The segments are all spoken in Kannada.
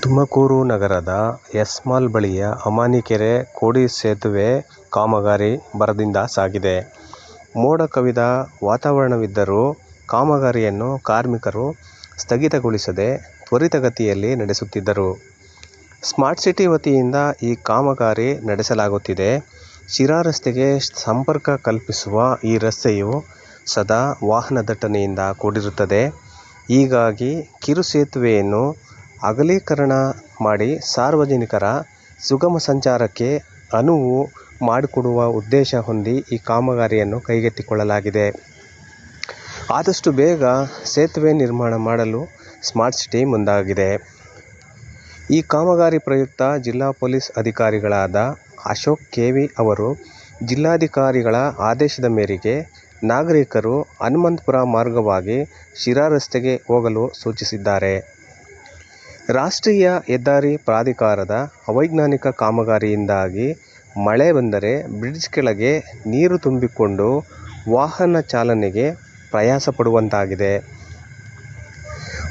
ತುಮಕೂರು ನಗರದ ಎಸ್-ಮಾಲ್ ಬಳಿಯ ಅಮಾನಿಕೆರೆ ಕೋಡಿ ಸೇತುವೆ ಕಾಮಗಾರಿ ಭರದಿಂದ ಸಾಗಿದೆ. ಮೋಡ ಕವಿದ ವಾತಾವರಣವಿದ್ದರೂ ಕಾಮಗಾರಿಯನ್ನು ಕಾರ್ಮಿಕರು ಸ್ಥಗಿತಗೊಳಿಸದೆ ತ್ವರಿತಗತಿಯಲ್ಲಿ ನಡೆಸುತ್ತಿದ್ದರು. ಸ್ಮಾರ್ಟ್ ಸಿಟಿ ವತಿಯಿಂದ ಈ ಕಾಮಗಾರಿ ನಡೆಸಲಾಗುತ್ತಿದೆ. ಶಿರಾ ರಸ್ತೆಗೆ ಸಂಪರ್ಕ ಕಲ್ಪಿಸುವ ಈ ರಸ್ತೆಯು ಸದಾ ವಾಹನ ದಟ್ಟಣೆಯಿಂದ ಕೂಡಿರುತ್ತದೆ. ಹೀಗಾಗಿ ಕಿರು ಸೇತುವೆಯನ್ನು ಅಗಲೀಕರಣ ಮಾಡಿ ಸಾರ್ವಜನಿಕರ ಸುಗಮ ಸಂಚಾರಕ್ಕೆ ಅನುವು ಮಾಡಿಕೊಡುವ ಉದ್ದೇಶ ಹೊಂದಿ ಈ ಕಾಮಗಾರಿಯನ್ನು ಕೈಗೆತ್ತಿಕೊಳ್ಳಲಾಗಿದೆ. ಆದಷ್ಟು ಬೇಗ ಸೇತುವೆ ನಿರ್ಮಾಣ ಮಾಡಲು ಸ್ಮಾರ್ಟ್ ಸಿಟಿ ಮುಂದಾಗಿದೆ. ಈ ಕಾಮಗಾರಿ ಪ್ರಯುಕ್ತ ಜಿಲ್ಲಾ ಪೊಲೀಸ್ ಅಧಿಕಾರಿಗಳಾದ ಅಶೋಕ್ ಕೆ.ವಿ. ಅವರು ಜಿಲ್ಲಾಧಿಕಾರಿಗಳ ಆದೇಶದ ಮೇರೆಗೆ ನಾಗರಿಕರು ಹನುಮಂತಪುರ ಮಾರ್ಗವಾಗಿ ಶಿರಾ ರಸ್ತೆಗೆ ಹೋಗಲು ಸೂಚಿಸಿದ್ದಾರೆ. ರಾಷ್ಟ್ರೀಯ ಹೆದ್ದಾರಿ ಪ್ರಾಧಿಕಾರದ ಅವೈಜ್ಞಾನಿಕ ಕಾಮಗಾರಿಯಿಂದಾಗಿ ಮಳೆ ಬಂದರೆ ಬ್ರಿಡ್ಜ್ ಕೆಳಗೆ ನೀರು ತುಂಬಿಕೊಂಡು ವಾಹನ ಚಾಲನೆಗೆ ಪ್ರಯಾಸ ಪಡುವಂತಾಗಿದೆ.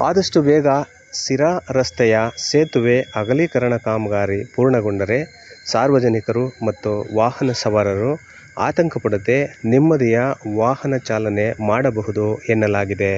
ಆದಷ್ಟು ಬೇಗ ಶಿರಾ ರಸ್ತೆಯ ಸೇತುವೆ ಅಗಲೀಕರಣ ಕಾಮಗಾರಿ ಪೂರ್ಣಗೊಂಡರೆ ಸಾರ್ವಜನಿಕರು ಮತ್ತು ವಾಹನ ಸವಾರರು ಆತಂಕ ಪಡದೆ ನೆಮ್ಮದಿಯ ವಾಹನ ಚಾಲನೆ ಮಾಡಬಹುದು ಎನ್ನಲಾಗಿದೆ.